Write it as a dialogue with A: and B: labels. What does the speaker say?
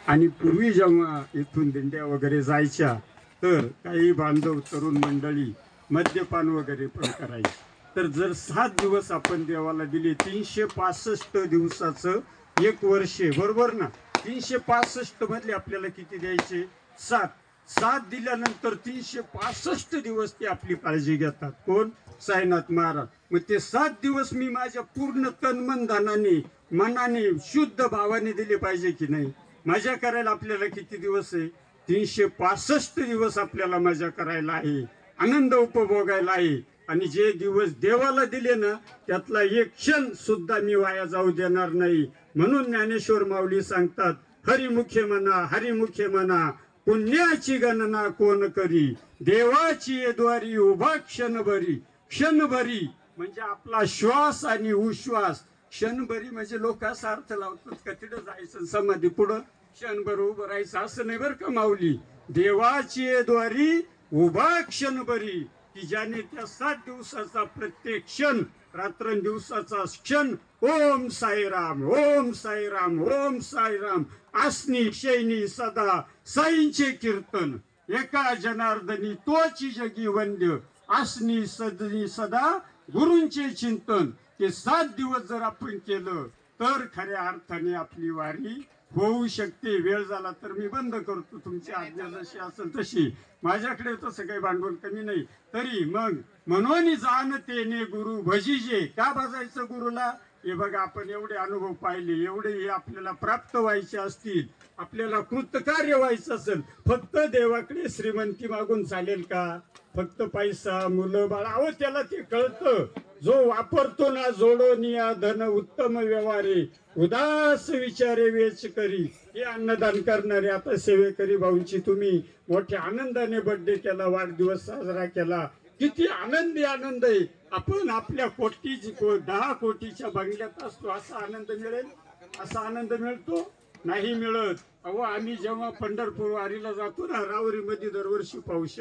A: आणि पूर्वी जेव्हा इथून दिंड्या वगैरे जायच्या तर काही बांधव तरुण मंडळी मद्यपान वगैरे पण करायचे. तर जर 7 दिवस आपण देवाला दिले, 365 दिवसाचं एक वर्ष बरोबर ना. 365 मधले आपल्याला किती द्यायचे? 7. 7 दिल्यानंतर 365 दिवस ते आपली काळजी घेतात. कोण? साईनाथ महाराज. मग ते 7 दिवस मी माझ्या पूर्ण तन मन धनाने मनाने शुद्ध भावाने दिले पाहिजे की नाही? मजा करायला आपल्याला किती दिवस आहे? 365 दिवस आपल्याला मजा करायला आहे, आनंद उपभोगायला आहे. आणि जे दिवस देवाला दिले ना, त्यातला एक क्षण सुद्धा मी वाया जाऊ देणार नाही. म्हणून ज्ञानेश्वर माऊली सांगतात, हरिमुखे म्हणा, हरिमुखे म्हणा, पुण्याची गणना कोण करी, देवाची द्वारी उभा क्षणभरी. क्षणभरी म्हणजे आपला श्वास आणि उश्वास. क्षणभरी म्हणजे लोक असा अर्थ लावतात का तिथं जायचं समाधी पुढं क्षणभर उभं राहायचं, असं नाही बरं का माऊली. देवाची द्वारी उभा क्षणभरी, की ज्याने त्या 7 दिवसाचा प्रत्येक क्षण रात्रंदिवसाचा क्षण ओम साईराम, ओम साईराम, ओम साईराम आसनी शैनी सदा साईंचे कीर्तन, एका जनार्दनी तोची जगी वंद्य, आसनी सदनी सदा गुरूंचे चिंतन. ते 7 दिवस जर आपण केलं तर खऱ्या अर्थाने आपली वारी होऊ शकते. वेळ झाला तर मी बंद करतो, तुमची आज्ञा जशी असेल तशी. माझ्याकडे तसं काही भांडवल कमी नाही. तरी मग म्हणून जाणतेने गुरु भजीजे. का भजायचं गुरुला? हे बघा, आपण एवढे अनुभव पाहिले, एवढे हे आपल्याला प्राप्त व्हायचे असतील, आपल्याला कृतकार्य व्हायचं असेल, फक्त देवाकडे श्रीमंती मागून चालेल का? फक्त पैसा, मुलं बाळा, अहो त्याला ते कळतं. जो वापरतो ना जोडोनिया धन उत्तम व्यवहारे, उदास विचारे वेच करी. हे अन्नदान करणारे आता सेवेकरी भाऊंची तुम्ही मोठ्या आनंदाने बर्थडे केला, वाढदिवस साजरा केला, किती आनंदी आनंद आहे. आपण आपल्या 10 कोटीच्या बंगल्यात असतो, असा आनंद मिळेल? असा आनंद मिळतो? नाही मिळत. अहो आम्ही जेव्हा पंढरपूर वारीला जातो ना, रावरीमध्ये दरवर्षी पाऊस